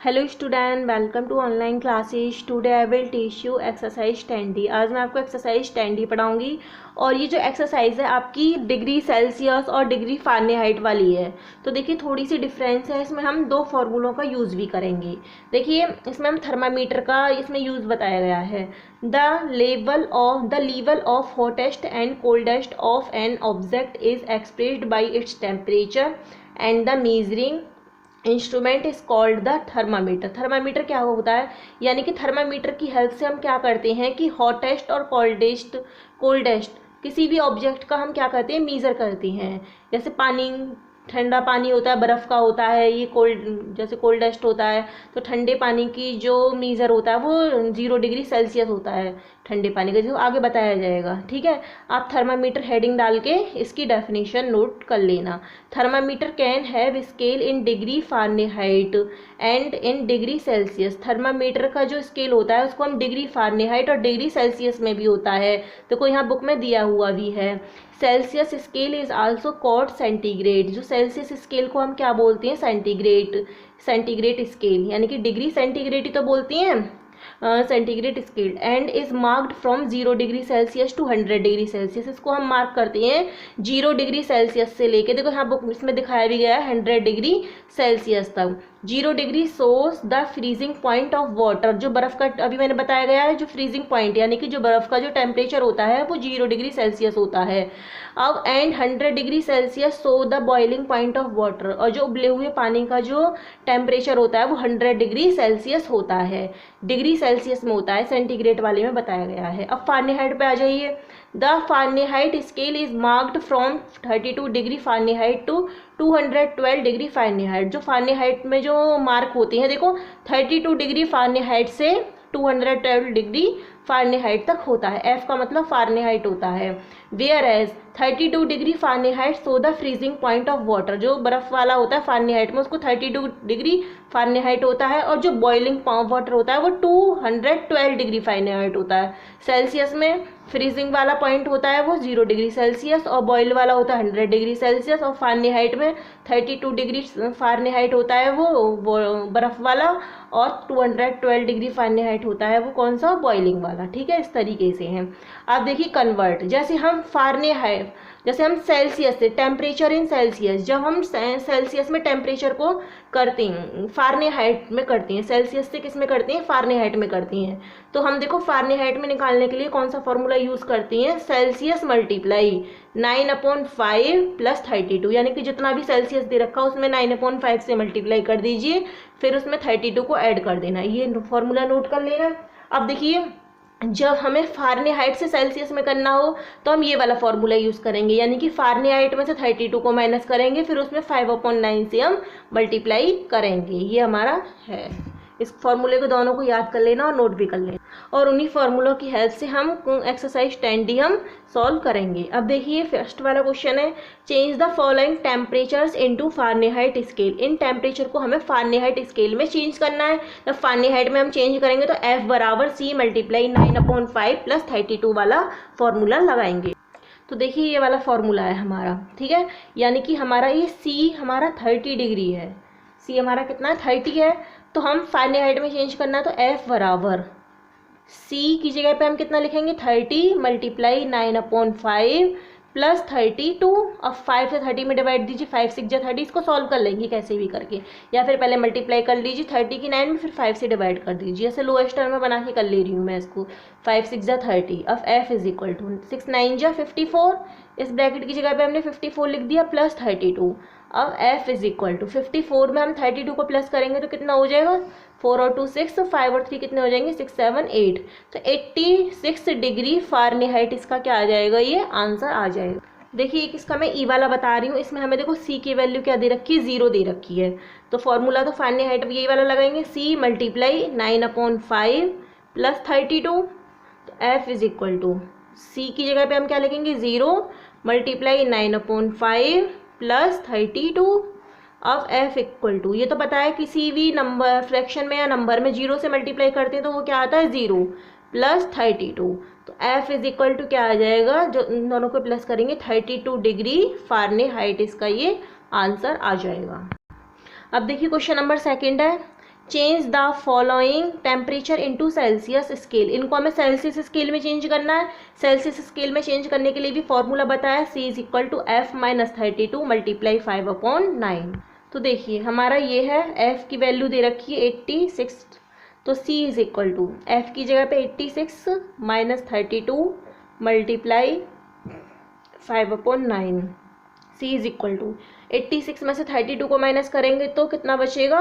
Hello student, welcome to online classes. Today I will teach you exercise 10D। आज मैं आपको exercise 10D पढ़ाऊंगी और ये जो एक्सरसाइज है आपकी डिग्री सेल्सियस और डिग्री फ़ारेनहाइट वाली है। तो देखिए थोड़ी सी डिफरेंस है, इसमें हम दो फार्मूलों का यूज़ भी करेंगे। देखिए इसमें हम थर्मामीटर का इसमें यूज़ बताया गया है। The level of hottest and coldest of an object is expressed by its temperature and the measuring instrument is called the thermometer. Thermometer क्या होता है, यानी कि थर्मामीटर की हेल्प से हम क्या करते हैं कि हॉटेस्ट और कोल्डेस्ट किसी भी ऑब्जेक्ट का हम क्या करते हैं, मीज़र करते हैं। जैसे पानी, ठंडा पानी होता है, बर्फ़ का होता है, ये जैसे कोल्डेस्ट होता है। तो ठंडे पानी की जो मीज़र होता है वो 0 डिग्री सेल्सियस होता है ठंडे पानी का, जो आगे बताया जाएगा। ठीक है, आप थर्मामीटर हेडिंग डाल के इसकी डेफिनेशन नोट कर लेना। Thermometer can have scale in degree Fahrenheit and in degree Celsius. Thermometer का जो स्केल होता है उसको हम डिग्री फ़ारेनहाइट और डिग्री सेल्सियस में भी होता है, तो कोई यहाँ बुक में दिया हुआ भी है। Celsius scale is also called centigrade. जो सेल्सियस स्केल को हम क्या बोलते हैं, सेंटीग्रेड स्केल, यानी कि डिग्री सेंटीग्रेड ही तो बोलती हैं, centigrade scale. And is marked from 0 degree Celsius to 100 degree Celsius. इसको हम मार्क करते हैं 0 डिग्री सेल्सियस से लेके, देखो यहाँ बुक इसमें दिखाया भी गया है 100 डिग्री सेल्सियस तक। 0 degree source the freezing point of water. जो बर्फ़ का अभी मैंने बताया गया है, जो फ्रीजिंग पॉइंट यानी कि जो बर्फ़ का जो टेम्परेचर होता है वो 0 डिग्री सेल्सियस होता है। अब and 100 degree Celsius so the boiling point of water. और जो उबले हुए पानी का जो टेम्परेचर होता है वो 100 डिग्री सेल्सियस होता है, डिग्री सेल्सियस में होता है, सेंटीग्रेड वाले में बताया गया है। अब फ़ारेनहाइट पे आ जाइए। The Fahrenheit scale is marked from 32 degree Fahrenheit to 212 degree Fahrenheit. जो फ़ारेनहाइट में जो मार्क होते हैं, देखो 32 डिग्री फ़ारेनहाइट से 212 डिग्री फ़ारेनहाइट तक होता है। एफ का मतलब फ़ारेनहाइट होता है। Whereas 32 degree Fahrenheit so the freezing point of water. जो बर्फ़ वाला होता है फ़ारेनहाइट में उसको 32 डिग्री फ़ारेनहाइट होता है, और जो बॉइलिंग वाटर होता है वो 212 डिग्री फ़ारेनहाइट होता है। सेल्सियस में फ्रीजिंग वाला पॉइंट होता है वो 0 डिग्री सेल्सियस, और बॉयल वाला होता है 100 डिग्री सेल्सियस, और फ़ारेनहाइट में 32 डिग्री फ़ारेनहाइट होता है वो बर्फ़ वाला, और 212 डिग्री फ़ारेनहाइट होता है वो कौन सा, बॉइलिंग वाला। ठीक है, इस तरीके से है। आप देखिए कन्वर्ट, जैसे हम फ़ारेनहाइट, जैसे हम सेल्सियस से टेम्परेचर इन सेल्सियस, जब हम सेल्सियस में टेम्परेचर को करते हैं, फ़ारेनहाइट में करते हैं, सेल्सियस से किस में करते हैं, फ़ारेनहाइट में करती हैं। तो हम देखो फ़ारेनहाइट में निकालने के लिए कौन सा फॉर्मूला यूज़ करती हैं, सेल्सियस मल्टीप्लाई 9/5 प्लस 32, यानी कि जितना भी सेल्सियस दे रखा उसमें 9/5 से मल्टीप्लाई कर दीजिए, फिर उसमें 32 को ऐड कर देना। ये फॉर्मूला नोट कर लेना। अब देखिए जब हमें फ़ारेनहाइट से सेल्सियस में करना हो तो हम ये वाला फॉर्मूला यूज़ करेंगे, यानी कि फ़ारेनहाइट में से 32 को माइनस करेंगे, फिर उसमें 5/9 से हम मल्टीप्लाई करेंगे। ये हमारा है। इस फॉर्मूले को दोनों को याद कर लेना और नोट भी कर लेना, और उन्हीं फार्मूलों की हेल्प से हम एक्सरसाइज 10D हम सॉल्व करेंगे। अब देखिए फर्स्ट वाला क्वेश्चन है, change the following temperatures into Fahrenheit scale. In temperature को हमें फ़ारेनहाइट स्केल में चेंज करना है। जब फ़ारेनहाइट में हम चेंज करेंगे तो F बराबर C मल्टीप्लाई 9/5 प्लस 32 वाला फॉर्मूला लगाएंगे। तो देखिए ये वाला फॉर्मूला है हमारा, ठीक है, यानी कि हमारा ये C हमारा 30 डिग्री है, C हमारा कितना 30 है, तो हम फ़ारेनहाइट में चेंज करना है तो F बराबर C की जगह पे हम कितना लिखेंगे, 30 मल्टीप्लाई 9/5 प्लस 32। अब 5 से 30 में डिवाइड दीजिए, 5 6 जा 30, इसको सॉल्व कर लेंगे कैसे भी करके, या फिर पहले मल्टीप्लाई कर लीजिए 30 की 9 में, फिर 5 से डिवाइड कर दीजिए। ऐसे लोएस्ट टर्म में बना के कर ले रही हूँ मैं इसको। 5 6 जा 30। अब F इज इक्वल टू 6 9 जा 54, इस ब्रैकेट की जगह पे हमने 54 लिख दिया प्लस 32। अब F इज इक्वल टू 54 में हम 32 को प्लस करेंगे तो कितना हो जाएगा, 4 और 2 6, 5 और 3 कितने हो जाएंगे, 6 7 8। तो 86 डिग्री फ़ारेनहाइट इसका क्या आ जाएगा, ये आंसर आ जाएगा। देखिए इसका मैं ई वाला बता रही हूँ, इसमें हमें देखो C की वैल्यू क्या दे रखी है, 0 दे रखी है। तो फॉर्मूला तो फ़ारेनहाइट यही वाला लगाएंगे, C मल्टीप्लाई 9/5 प्लस 32। तो F is equal to C की जगह पे हम क्या लिखेंगे, 0 मल्टीप्लाई 9/5 प्लस 32। अब F इक्वल टू, ये तो पता है किसी भी नंबर फ्रैक्शन में या नंबर में 0 से मल्टीप्लाई करते हैं तो वो क्या आता है, 0 प्लस 32। तो F इज इक्वल टू क्या आ जाएगा, जो इन दोनों को प्लस करेंगे 32 डिग्री फ़ारेनहाइट, इसका ये आंसर आ जाएगा। अब देखिए क्वेश्चन नंबर सेकंड है, change the following temperature into Celsius scale. इनको हमें सेल्सियस स्केल में चेंज करना है। सेल्सियस स्केल में चेंज करने के लिए भी फॉर्मूला बताया, C is equal to F minus 32 multiply 5/9। तो देखिए हमारा ये है, F की वैल्यू दे रखी है 86, तो C is equal to F की जगह पे 86 minus 32 multiply 5/9। C is equal to 86 में से 32 को माइनस करेंगे तो कितना बचेगा,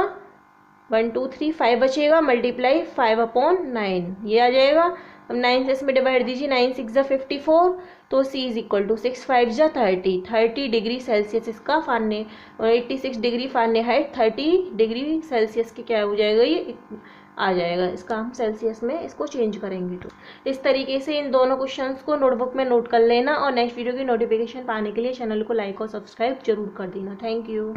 1 2 3 5 बचेगा, मल्टीप्लाई 5/9 ये आ जाएगा। अब 9 से इसमें डिवाइड दीजिए, 9 6 जा 54, तो C इज इक्वल टू 6 5 जा 30 डिग्री सेल्सियस इसका फारने, और 86 डिग्री फारनेहाइट 30 डिग्री सेल्सियस के क्या हो जाएगा, ये आ जाएगा। इसका हम सेल्सियस में इसको चेंज करेंगे। तो इस तरीके से इन दोनों क्वेश्चंस को नोटबुक में नोट कर लेना, और नेक्स्ट वीडियो की नोटिफिकेशन पाने के लिए चैनल को लाइक और सब्सक्राइब जरूर कर देना। Thank you.